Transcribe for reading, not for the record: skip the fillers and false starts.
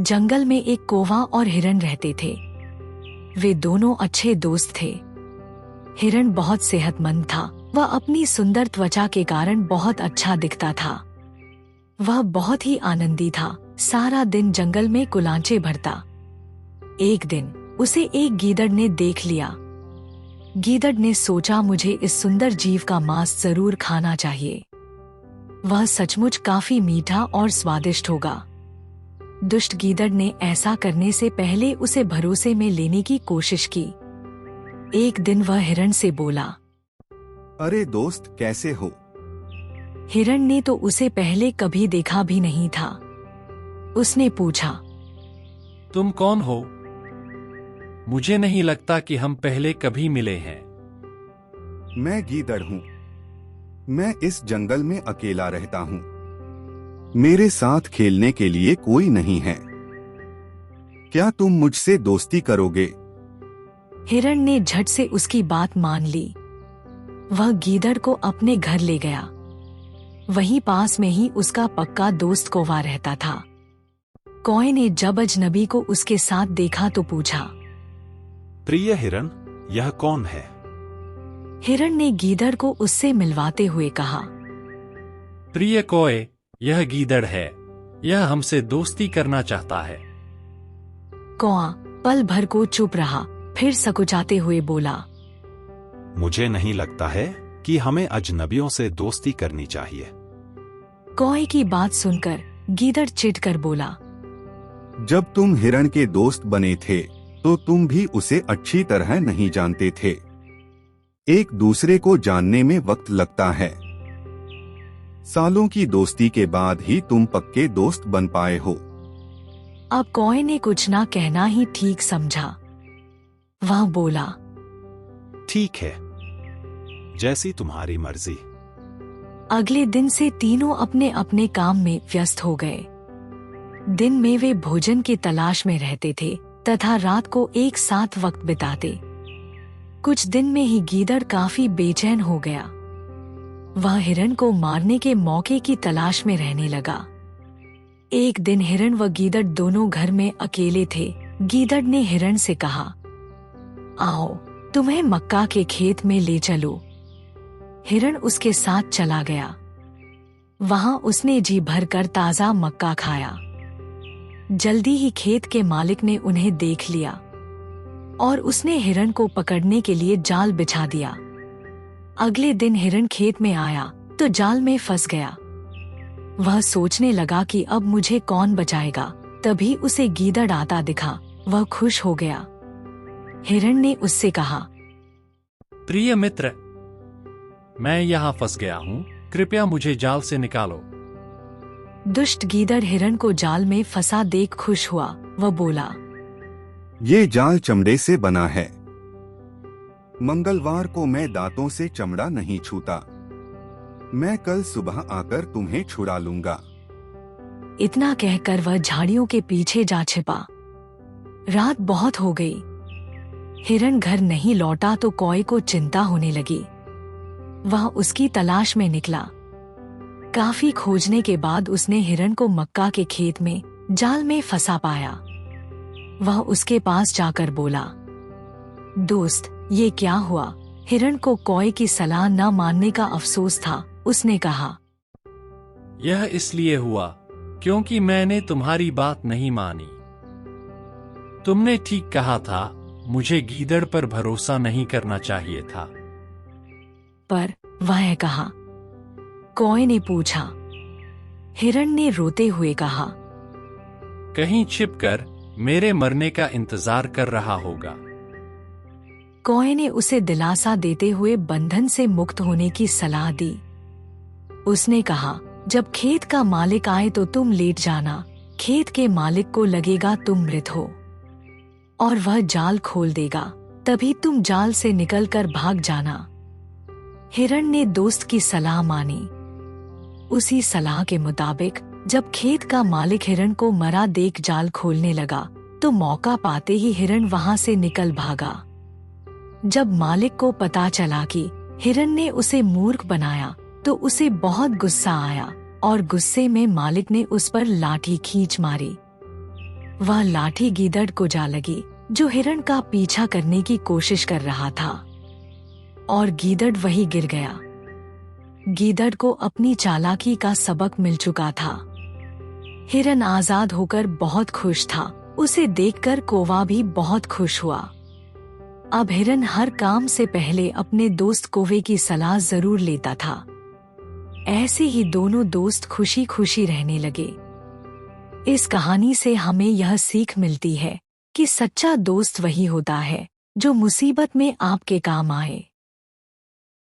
जंगल में एक कौवा और हिरन रहते थे। वे दोनों अच्छे दोस्त थे। हिरन बहुत सेहतमंद था। वह अपनी सुंदर त्वचा के कारण बहुत अच्छा दिखता था। वह बहुत ही आनंदी था। सारा दिन जंगल में कुलांचे भरता। एक दिन उसे एक गीदड़ ने देख लिया। गीदड़ ने सोचा, मुझे इस सुंदर जीव का मांस जरूर खाना चाहिए। वह सचमुच काफी मीठा और स्वादिष्ट होगा। दुष्ट गीदड़ ने ऐसा करने से पहले उसे भरोसे में लेने की कोशिश की। एक दिन वह हिरन से बोला, अरे दोस्त, कैसे हो? हिरन ने तो उसे पहले कभी देखा भी नहीं था। उसने पूछा, तुम कौन हो? मुझे नहीं लगता कि हम पहले कभी मिले हैं। मैं गीदड़ हूँ। मैं इस जंगल में अकेला रहता हूँ। मेरे साथ खेलने के लिए कोई नहीं है। क्या तुम मुझसे दोस्ती करोगे? हिरन ने झट से उसकी बात मान ली। वह गीदड़ को अपने घर ले गया। वहीं पास में ही उसका पक्का दोस्त कौवा रहता था। कौवे ने जब अजनबी को उसके साथ देखा तो पूछा, प्रिय हिरन, यह कौन है? हिरन ने गीदड़ को उससे मिलवाते हुए कहा, प्रिय कौवे, यह गीदड़ है। यह हमसे दोस्ती करना चाहता है। कौवा पल भर को चुप रहा, फिर सकुचाते हुए बोला, मुझे नहीं लगता है कि हमें अजनबियों से दोस्ती करनी चाहिए। कौवे की बात सुनकर गीदड़ चिढ़कर बोला, जब तुम हिरन के दोस्त बने थे तो तुम भी उसे अच्छी तरह नहीं जानते थे। एक दूसरे को जानने में वक्त लगता है। सालों की दोस्ती के बाद ही तुम पक्के दोस्त बन पाए हो। अब कौवे ने कुछ ना कहना ही ठीक समझा। वह बोला, ठीक है, जैसी तुम्हारी मर्जी। अगले दिन से तीनों अपने अपने काम में व्यस्त हो गए। दिन में वे भोजन की तलाश में रहते थे तथा रात को एक साथ वक्त बिताते। कुछ दिन में ही गीदड़ काफी बेचैन हो गया। वह हिरन को मारने के मौके की तलाश में रहने लगा। एक दिन हिरन व गीदड़ दोनों घर में अकेले थे। गीदड़ ने हिरन से कहा, आओ तुम्हें मक्का के खेत में ले चलो। हिरन उसके साथ चला गया। वहां उसने जी भरकर ताजा मक्का खाया। जल्दी ही खेत के मालिक ने उन्हें देख लिया और उसने हिरन को पकड़ने के लिए जाल बिछा दिया। अगले दिन हिरन खेत में आया तो जाल में फंस गया। वह सोचने लगा कि अब मुझे कौन बचाएगा। तभी उसे गीदड़ आता दिखा। वह खुश हो गया। हिरन ने उससे कहा, प्रिय मित्र, मैं यहाँ फंस गया हूँ, कृपया मुझे जाल से निकालो। दुष्ट गीदड़ हिरन को जाल में फंसा देख खुश हुआ। वह बोला, ये जाल चमड़े से बना है। मंगलवार को मैं दांतों से चमड़ा नहीं छूता। मैं कल सुबह आकर तुम्हें छुड़ा लूंगा। इतना कहकर वह झाड़ियों के पीछे जा छिपा। रात बहुत हो गई। हिरन घर नहीं लौटा तो कौवे को चिंता होने लगी। वह उसकी तलाश में निकला। काफी खोजने के बाद उसने हिरन को मक्का के खेत में जाल में फंसा पाया। वह उसके पास जाकर बोला, दोस्त, ये क्या हुआ? हिरन को कौवे की सलाह न मानने का अफसोस था। उसने कहा, यह इसलिए हुआ क्योंकि मैंने तुम्हारी बात नहीं मानी। तुमने ठीक कहा था, मुझे गीदड़ पर भरोसा नहीं करना चाहिए था। पर वह कहा। कौवे ने पूछा। हिरन ने रोते हुए कहा, कहीं छिपकर मेरे मरने का इंतजार कर रहा होगा। कौवे ने उसे दिलासा देते हुए बंधन से मुक्त होने की सलाह दी। उसने कहा, जब खेत का मालिक आए तो तुम लेट जाना। खेत के मालिक को लगेगा तुम मृत हो और वह जाल खोल देगा। तभी तुम जाल से निकलकर भाग जाना। हिरन ने दोस्त की सलाह मानी। उसी सलाह के मुताबिक जब खेत का मालिक हिरन को मरा देख जाल खोलने लगा तो मौका पाते ही हिरन वहां से निकल भागा। जब मालिक को पता चला कि हिरन ने उसे मूर्ख बनाया तो उसे बहुत गुस्सा आया और गुस्से में मालिक ने उस पर लाठी खींच मारी। वह लाठी गीदड़ को जा लगी, जो हिरण का पीछा करने की कोशिश कर रहा था, और गीदड़ वहीं गिर गया। गीदड़ को अपनी चालाकी का सबक मिल चुका था। हिरन आजाद होकर बहुत खुश था। उसे देखकर कौवा भी बहुत खुश हुआ। अब हिरन हर काम से पहले अपने दोस्त कौवे की सलाह जरूर लेता था। ऐसे ही दोनों दोस्त खुशी खुशी रहने लगे। इस कहानी से हमें यह सीख मिलती है कि सच्चा दोस्त वही होता है जो मुसीबत में आपके काम आए।